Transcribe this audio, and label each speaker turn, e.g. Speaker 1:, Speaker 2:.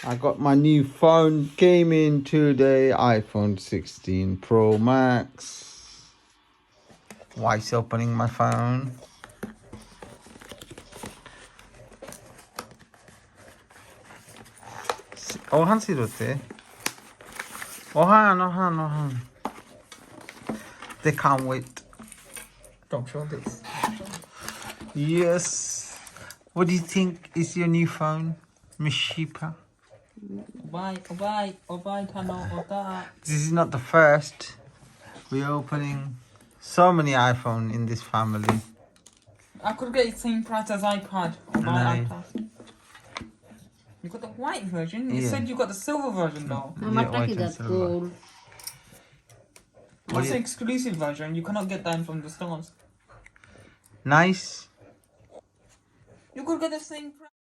Speaker 1: I got my new phone. Came in today. iPhone 16 Pro Max. Why is opening my phone? 어한 시로테. 어한. They can't wait.
Speaker 2: Don't show this.
Speaker 1: Yes. What do you think is your new phone, Miss Sheepa?
Speaker 2: Bye, Tano, Ota.
Speaker 1: This is not the first. We're opening so many iPhone in this family.
Speaker 2: I could get the same price as iPad. Buy
Speaker 1: No.
Speaker 2: iPad. You got the white version. You
Speaker 1: Yeah.
Speaker 2: said you got the silver version though.
Speaker 1: Yeah, white and silver.
Speaker 2: That's the exclusive version. You cannot get that from the stores.
Speaker 1: Nice.
Speaker 2: You could get the same price.